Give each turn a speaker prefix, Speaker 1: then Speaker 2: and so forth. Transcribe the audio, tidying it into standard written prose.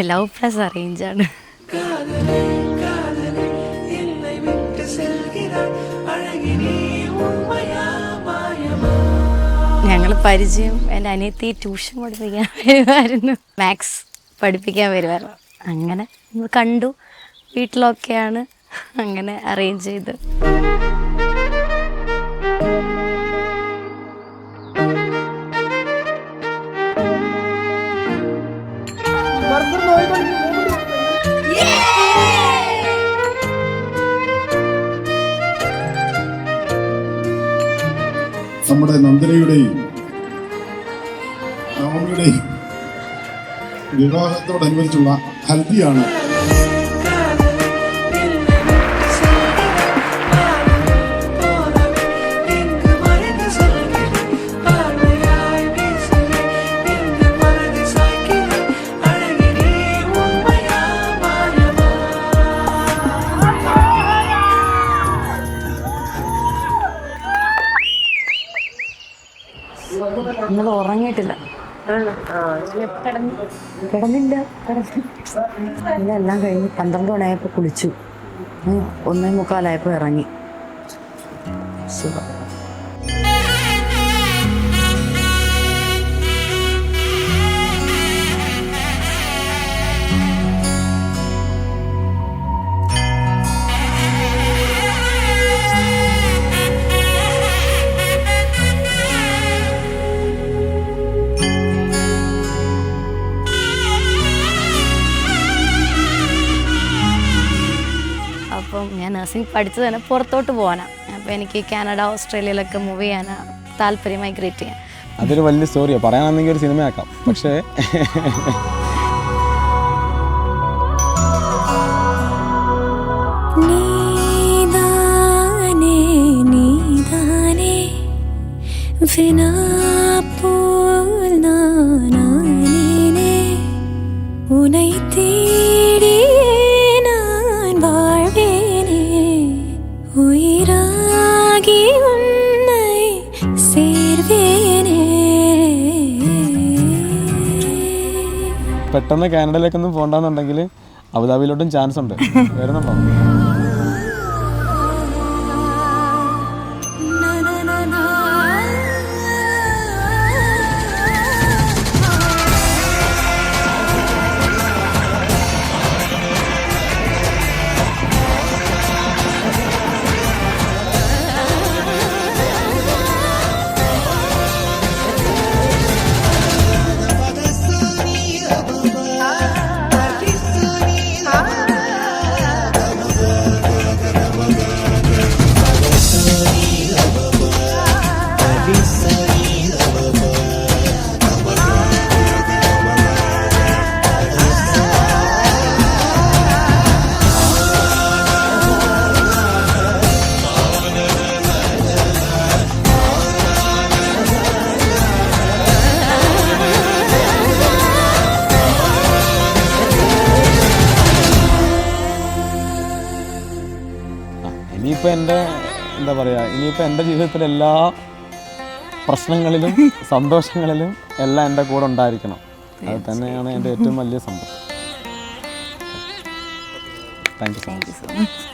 Speaker 1: Love plus അറേഞ്ചാണ്. ഞങ്ങൾ പരിചയം എൻ്റെ അനിയത്തി ട്യൂഷൻ പഠിപ്പിക്കാൻ വരുമായിരുന്നു, മാത്സ് പഠിപ്പിക്കാൻ വരുമായിരുന്നു. അങ്ങനെ നമ്മൾ കണ്ടു, വീട്ടിലൊക്കെയാണ്, അങ്ങനെ അറേഞ്ച് ചെയ്ത്.
Speaker 2: നമ്മുടെ നന്ദനയുടെയും നവമിയുടെയും വിവാഹത്തോടനുബന്ധിച്ചുള്ള ഹൽദിയാണ്.
Speaker 1: നിങ്ങൾ ഉറങ്ങിയിട്ടില്ല? കിടന്നില്ല. എല്ലാം കഴിഞ്ഞ് 12 മണിയായപ്പോൾ കുളിച്ചു, 1:45 ഇറങ്ങി. സുഖം. അപ്പം ഞാൻ നഴ്സിംഗ് പഠിച്ചത് തന്നെ പുറത്തോട്ട് പോകാനാണ്. അപ്പോൾ എനിക്ക് കാനഡ, ഓസ്ട്രേലിയയിലൊക്കെ മൂവ് ചെയ്യാനാണ് താല്പര്യം, മൈഗ്രേറ്റ് ചെയ്യാൻ.
Speaker 3: അതൊരു വലിയ സ്റ്റോറിയാണ്, പറയാനാണെങ്കിൽ ഒരു സിനിമയാക്കാം. പക്ഷേ പെട്ടെന്ന് കാനഡയിലേക്കൊന്നും പോകണ്ടെന്നുണ്ടെങ്കിൽ അബുദാബിയിലോട്ടും ചാൻസ് ഉണ്ട്. വരുന്നുണ്ടോ? ഇനിയിപ്പോൾ എന്താ പറയുക, ഇനിയിപ്പോൾ എൻ്റെ ജീവിതത്തിലെ എല്ലാ പ്രശ്നങ്ങളിലും സന്തോഷങ്ങളിലും എല്ലാം എൻ്റെ കൂടെ ഉണ്ടായിരിക്കണം. അത് തന്നെയാണ് എൻ്റെ ഏറ്റവും വലിയ സന്തോഷം. Thank you so much.